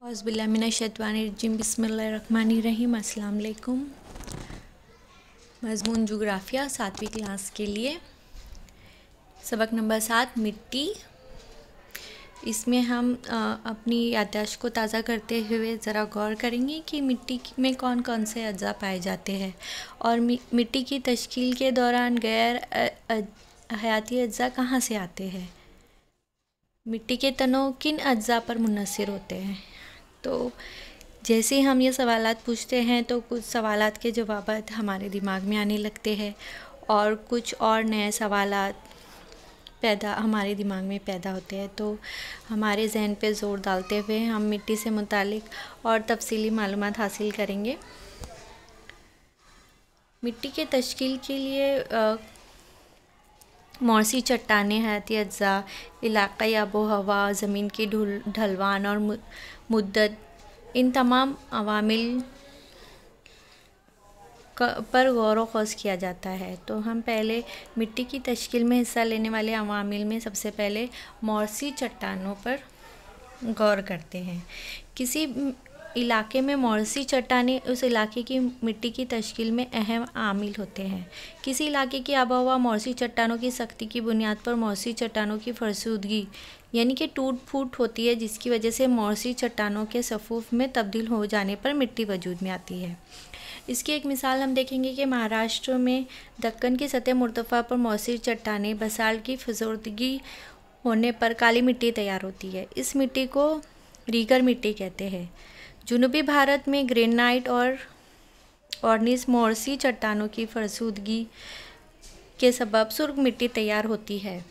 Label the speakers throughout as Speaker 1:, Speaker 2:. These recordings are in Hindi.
Speaker 1: औज़ुबिल्लाहिमिनश्शैतानिर्रजीम बिस्मिल्लाहिर्रहमानिर्रहीम। अस्सलाम वालेकुम। मज़मून जोग्राफ़िया 7वीं क्लास के लिए सबक नंबर 7 मिट्टी। इसमें हम अपनी याददाश्त को ताज़ा करते हुए ज़रा गौर करेंगे कि मिट्टी में कौन कौन से अज्जा पाए जाते हैं और मिट्टी की तश्कील के दौरान गैर हयाती अज्जा कहाँ से आते हैं। मिट्टी के तनों किन अज्जा पर मुनहसर होते हैं। तो जैसे हम ये सवालात पूछते हैं तो कुछ सवालात के जवाबात हमारे दिमाग में आने लगते हैं और कुछ और नए सवालात हमारे दिमाग में पैदा होते हैं। तो हमारे जहन पे ज़ोर डालते हुए हम मिट्टी से मुतालिक और तफसीली मालूमात हासिल करेंगे। मिट्टी के तश्कील के लिए मौसी चट्टानें, हयाती अज्जा, इलाक़ाई आबो हवा, ज़मीन की ढलवान और मुद्दत, इन तमाम अवामिल पर गौर व ख़ौज़ किया जाता है। तो हम पहले मिट्टी की तश्कील में हिस्सा लेने वाले अवामिल में सबसे पहले मौसी चट्टानों पर गौर करते हैं। किसी इलाके में मौसी चट्टानें उस इलाके की मिट्टी की तश्कील में अहम आमिल होते हैं। किसी इलाके की आबोहवा मौसी चट्टानों की सख्ती की बुनियाद पर मौसी चट्टानों की फरसूदगी यानी कि टूट फूट होती है, जिसकी वजह से मौसी चट्टानों के सफ़ूफ में तब्दील हो जाने पर मिट्टी वजूद में आती है। इसकी एक मिसाल हम देखेंगे कि महाराष्ट्र में दक्कन की सतह मुर्तफ़ा पर मौसी चट्टानें बसाल्ट की फजूरदगी होने पर काली मिट्टी तैयार होती है। इस मिट्टी को रीगर मिट्टी कहते हैं। जनूबी भारत में ग्रेनाइट और ऑर्निस मौसी चट्टानों की फरसूदगी के सबब सुर्ख मिट्टी तैयार होती है।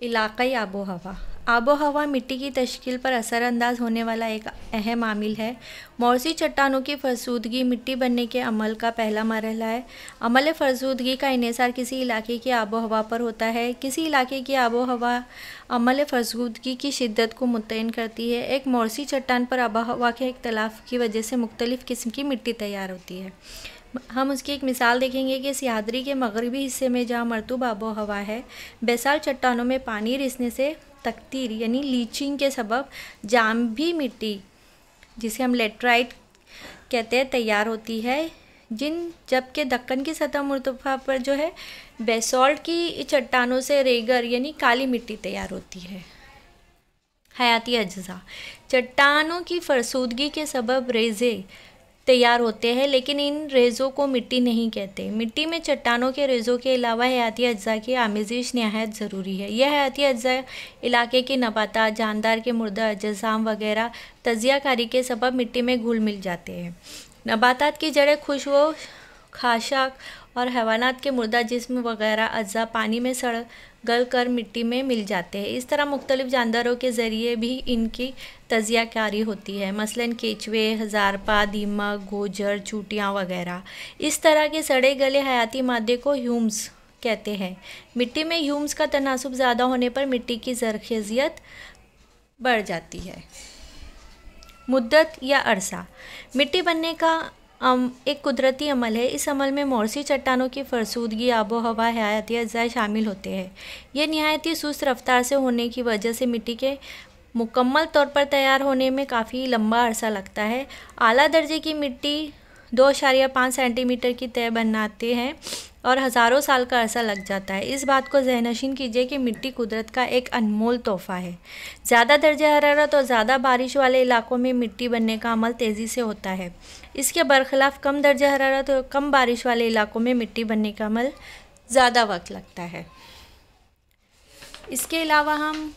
Speaker 1: इलाक़ाई आबो हवा मिट्टी की तश्कील पर असरअंदाज होने वाला एक अहम आमिल है। मौसी चट्टानों की फरसूदगी मिट्टी बनने के अमल का पहला मरहला है। अमल फरसूदगी का इन्हिसार किसी इलाके की आबो हवा पर होता है। किसी इलाके की आबो हवा अमल फरसूदगी की शिद्दत को मुतय्यन करती है। एक मौसी चट्टान पर आबो हवा के इख्तलाफ की वजह से मुख्तलिफ़ किस्म की मिट्टी तैयार होती है। हम उसकी एक मिसाल देखेंगे कि सियादरी के मगरबी हिस्से में जहाँ मरतूब आबो हवा है, बेसाल चट्टानों में पानी रिसने से तकतीर यानी लीचिंग के सबब जाम्बी मिट्टी, जिसे हम लेटराइट कहते हैं, तैयार होती है। जबकि दक्कन की सतह मुर्तफ़ा पर जो है बेसॉल्ट की चट्टानों से रेगर यानी काली मिट्टी तैयार होती है। हयाती अज्जा चट्टानों की फरसूदगी के सबब रेज़े तैयार होते हैं, लेकिन इन रेज़ों को मिट्टी नहीं कहते। मिट्टी में चट्टानों के रेज़ों के अलावा हयाती अज्जा की आमेज़िश नहायत ज़रूरी है। यह हयाती अज्जा इलाके के नबातात, जानदार के मुर्दा अजसाम वगैरह तजियाकारी के सबब मिट्टी में घुल मिल जाते हैं। नबातात की जड़ें, खुशबू, खाशाक और हैवानात के मुर्दा जिस्म वगैरह अज्जा पानी में गल कर मिट्टी में मिल जाते हैं। इस तरह मुख्तलिफ़ जानदारों के ज़रिए भी इनकी तजियाकारी होती है, मसलन केचुए, हज़ारपा, दीमक, गोजर, चूटियाँ वगैरह। इस तरह के सड़े गले हयाती मादे को ह्यूम्स कहते हैं। मिट्टी में ह्यूम्स का तनासुब ज़्यादा होने पर मिट्टी की ज़रख़ेज़ियत बढ़ जाती है। मुद्दत या अरसा मिट्टी बनने का एक कुदरती अमल है। इस अमल में मौसी चट्टानों की फरसूदगी, आबो हवा, हयाती अज्जा शामिल होते हैं। यह निहायत ही सुस्त रफ्तार से होने की वजह से मिट्टी के मुकम्मल तौर पर तैयार होने में काफ़ी लंबा अरसा लगता है। आला दर्जे की मिट्टी 2.5 सेंटीमीटर की तय बनाते हैं और हज़ारों साल का अरसा लग जाता है। इस बात को ज़हननशीन कीजिए कि मिट्टी कुदरत का एक अनमोल तोहफ़ा है। ज़्यादा दर्जे हरारत और ज़्यादा बारिश वाले इलाकों में मिट्टी बनने का अमल तेज़ी से होता है। इसके बरखिलाफ़ कम दर्जे हरारत और कम बारिश वाले इलाकों में मिट्टी बनने का अमल ज़्यादा वक्त लगता है। इसके अलावा हम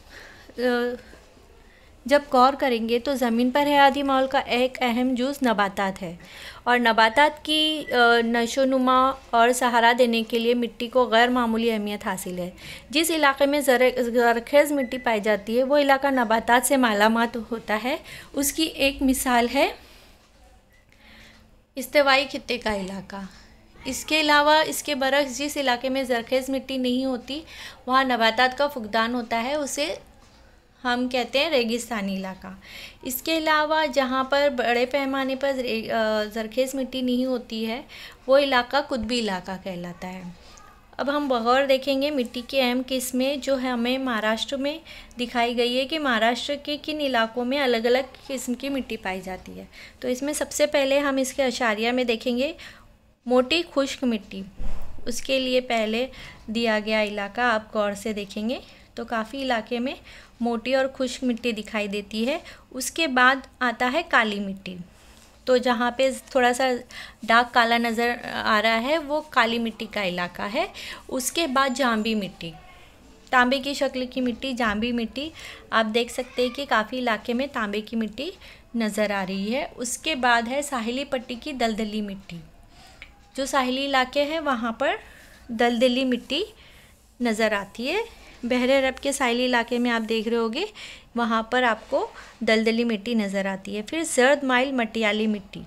Speaker 1: जब गौर करेंगे तो ज़मीन पर हयाती माहौल का एक अहम जुज़ नबातात है और नबातात की नशोनुमा और सहारा देने के लिए मिट्टी को गैर मामूली अहमियत हासिल है। जिस इलाके में ज़रख़ेज़ मिट्टी पाई जाती है वो इलाका नबातात से मालामाल होता है। उसकी एक मिसाल है इस्तिवाई खित्ते का इलाका। इसके अलावा इसके बरक्स जिस इलाके में ज़रख़ेज़ मिट्टी नहीं होती वहाँ नबातात का फुक़दान होता है, उसे हम कहते हैं रेगिस्तानी इलाका। इसके अलावा जहाँ पर बड़े पैमाने पर ज़रख़ेज़ मिट्टी नहीं होती है वो इलाका कुतबी इलाका कहलाता है। अब हम बगौर देखेंगे मिट्टी की अहम किस्में जो है हमें महाराष्ट्र में दिखाई गई है कि महाराष्ट्र के किन इलाकों में अलग अलग किस्म की मिट्टी पाई जाती है। तो इसमें सबसे पहले हम इसके अशारिया में देखेंगे मोटी खुश्क मिट्टी। उसके लिए पहले दिया गया इलाका आप गौर से देखेंगे तो काफ़ी इलाके में मोटी और खुश्क मिट्टी दिखाई देती है। उसके बाद आता है काली मिट्टी, तो जहाँ पे थोड़ा सा डार्क काला नज़र आ रहा है वो काली मिट्टी का इलाका है। उसके बाद जांबी मिट्टी, तांबे की शक्ल की मिट्टी, जांबी मिट्टी आप देख सकते हैं कि काफ़ी इलाके में तांबे की मिट्टी नज़र आ रही है। उसके बाद है साहिली पट्टी की दलदली मिट्टी, जो साहिली इलाके हैं वहाँ पर दलदली मिट्टी नज़र आती है। बहरे अरब के साहिली इलाके में आप देख रहे होंगे वहाँ पर आपको दलदली मिट्टी नज़र आती है। फिर जर्द माइल मटियाली मिट्टी,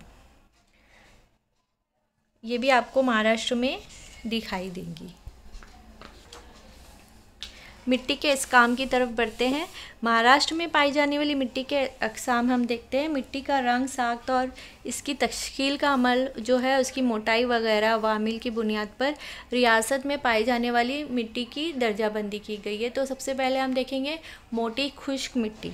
Speaker 1: ये भी आपको महाराष्ट्र में दिखाई देंगी। मिट्टी के इस काम की तरफ बढ़ते हैं। महाराष्ट्र में पाई जाने वाली मिट्टी के अक़साम हम देखते हैं। मिट्टी का रंग, साख्त और इसकी तश्कील का अमल जो है उसकी मोटाई वगैरह वामिल की बुनियाद पर रियासत में पाई जाने वाली मिट्टी की दर्जाबंदी की गई है। तो सबसे पहले हम देखेंगे मोटी खुश्क मिट्टी।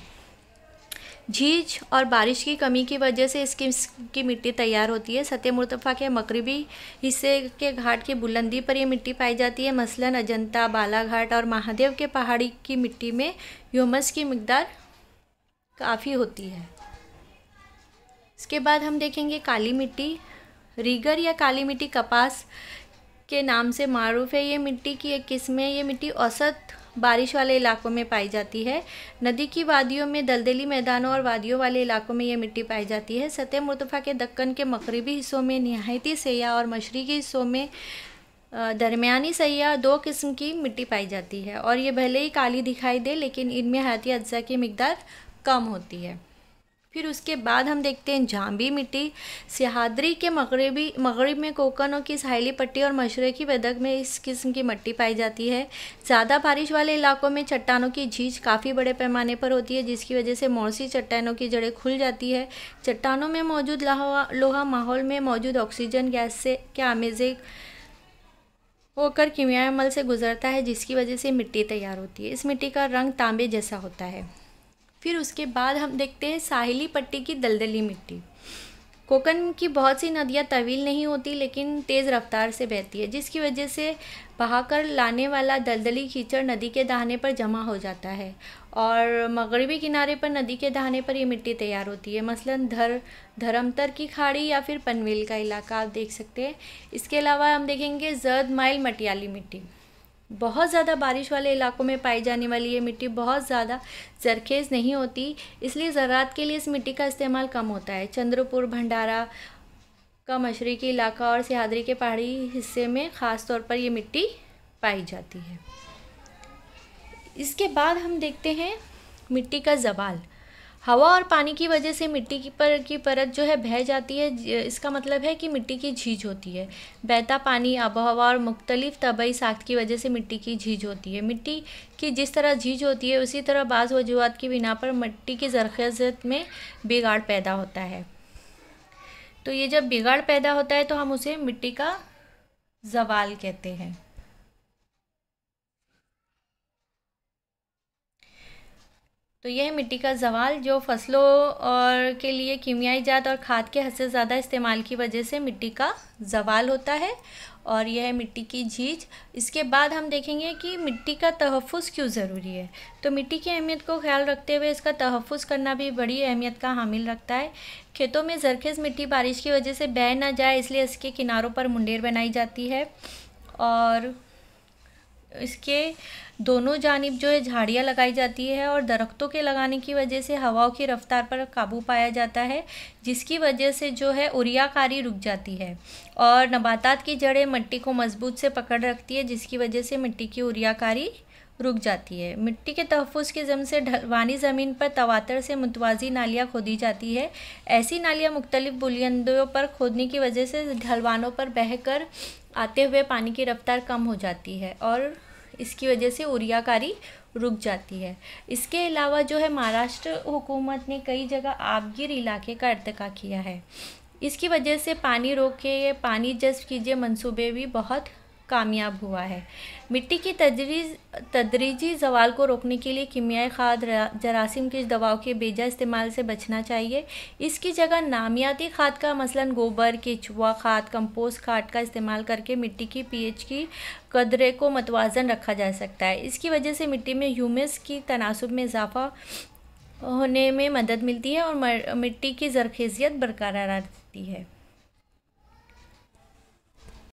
Speaker 1: झीज और बारिश की कमी की वजह से इसकी मिट्टी तैयार होती है। सतह मुर्तफ़ा के मगरिबी हिस्से के घाट की बुलंदी पर यह मिट्टी पाई जाती है। मसलन अजंता, बालाघाट और महादेव के पहाड़ी की मिट्टी में ह्यूमस की मिकदार काफ़ी होती है। इसके बाद हम देखेंगे काली मिट्टी। रीगर या काली मिट्टी कपास के नाम से मारूफ है। ये मिट्टी की एक किस्म है। ये मिट्टी औसत बारिश वाले इलाकों में पाई जाती है। नदी की वादियों में, दलदली मैदानों और वादियों वाले इलाकों में ये मिट्टी पाई जाती है। सतह मुर्तफ़ा के दक्कन के मगरिबी हिस्सों में निहायती सयाह और मशरक़ी हिस्सों में दरमियानी सयाह दो किस्म की मिट्टी पाई जाती है। और ये भले ही काली दिखाई दे लेकिन इनमें हयाती अज्जा की मिकदार कम होती है। फिर उसके बाद हम देखते हैं जांबी मिट्टी। सह्याद्री के मगरिब में कोकनों की साहिली पट्टी और मशरक़ी वदक में इस किस्म की मिट्टी पाई जाती है। ज़्यादा बारिश वाले इलाकों में चट्टानों की झीज काफ़ी बड़े पैमाने पर होती है, जिसकी वजह से मोरसी चट्टानों की जड़ें खुल जाती है। चट्टानों में मौजूद लोहा माहौल में मौजूद ऑक्सीजन गैस से के आमेज़े होकर कीमियाई अमल से गुजरता है, जिसकी वजह से मिट्टी तैयार होती है। इस मिट्टी का रंग तांबे जैसा होता है। फिर उसके बाद हम देखते हैं साहिली पट्टी की दलदली मिट्टी। कोकन की बहुत सी नदियाँ तवील नहीं होती लेकिन तेज़ रफ्तार से बहती है, जिसकी वजह से बहाकर लाने वाला दलदली कीचड़ नदी के दहाने पर जमा हो जाता है और मगरिबी किनारे पर नदी के दहाने पर ये मिट्टी तैयार होती है। मसलन धर्मतर की खाड़ी या फिर पनवेल का इलाका आप देख सकते हैं। इसके अलावा हम देखेंगे जर्द माइल मटियाली मिट्टी। बहुत ज़्यादा बारिश वाले इलाकों में पाई जाने वाली ये मिट्टी बहुत ज़्यादा जरखेज़ नहीं होती, इसलिए ज़राअत के लिए इस मिट्टी का इस्तेमाल कम होता है। चंद्रपुर, भंडारा का मशरक़ी इलाका और सह्याद्री के पहाड़ी हिस्से में ख़ास तौर पर ये मिट्टी पाई जाती है। इसके बाद हम देखते हैं मिट्टी का ज़वाल। हवा और पानी की वजह से मिट्टी की परत जो है बह जाती है। इसका मतलब है कि मिट्टी की झीज होती है। बहता पानी, आबोहवा और मुख्तलिफ तबई साख्त की वजह से मिट्टी की झीज होती है। मिट्टी की जिस तरह झीज होती है उसी तरह बाज़ वजूहात की बिना पर मिट्टी की ज़रख़ीज़त में बिगाड़ पैदा होता है। तो ये जब बिगाड़ पैदा होता है तो हम उसे मिट्टी का ज़वाल कहते हैं। तो यह मिट्टी का ज़वाल जो फसलों और के लिए कीमियाई जात और खाद के हद से ज़्यादा इस्तेमाल की वजह से मिट्टी का ज़वाल होता है और यह है मिट्टी की झीज। इसके बाद हम देखेंगे कि मिट्टी का तहफ़्फ़ुज़ क्यों ज़रूरी है। तो मिट्टी की अहमियत को ख्याल रखते हुए इसका तहफ़्फ़ुज़ करना भी बड़ी अहमियत का हामिल रखता है। खेतों में ज़रख़ीज़ मिट्टी बारिश की वजह से बह ना जाए इसलिए इसके किनारों पर मुंडेर बनाई जाती है और इसके दोनों जानिब जो है झाड़ियाँ लगाई जाती है और दरख्तों के लगाने की वजह से हवाओं की रफ्तार पर काबू पाया जाता है, जिसकी वजह से जो है उरियाकारी रुक जाती है और नबातात की जड़ें मिट्टी को मजबूत से पकड़ रखती है, जिसकी वजह से मिट्टी की उरियाकारी रुक जाती है। मिट्टी के तहफ़्फ़ुज़ के ज़म से ढलवानी ज़मीन पर तवातर से मुतवाज़ी नालियाँ खोदी जाती है। ऐसी नालियाँ मुख्तलिफ़ बुलंदियों पर खोदने की वजह से ढलवानों पर बहकर आते हुए पानी की रफ्तार कम हो जाती है और इसकी वजह से उरियाकारी रुक जाती है। इसके अलावा जो है महाराष्ट्र हुकूमत ने कई जगह आबगिर इलाके का इर्तिका किया है। इसकी वजह से पानी रोके, पानी जज़्ब कीजिए मंसूबे भी बहुत कामयाब हुआ है। मिट्टी की तदरीजी ज़वाल को रोकने के लिए कीमियाई खाद, जरासीम की दवाओं के बेजा इस्तेमाल से बचना चाहिए। इसकी जगह नामियाती खाद का मसलन गोबर, केचुआ खाद, कंपोस्ट खाद का इस्तेमाल करके मिट्टी की पीएच की कदरे को मतवाज़न रखा जा सकता है। इसकी वजह से मिट्टी में ह्यूमस की तनासुब में इजाफा होने में मदद मिलती है और मिट्टी की ज़रख़ेज़ियत बरकरार रहती है।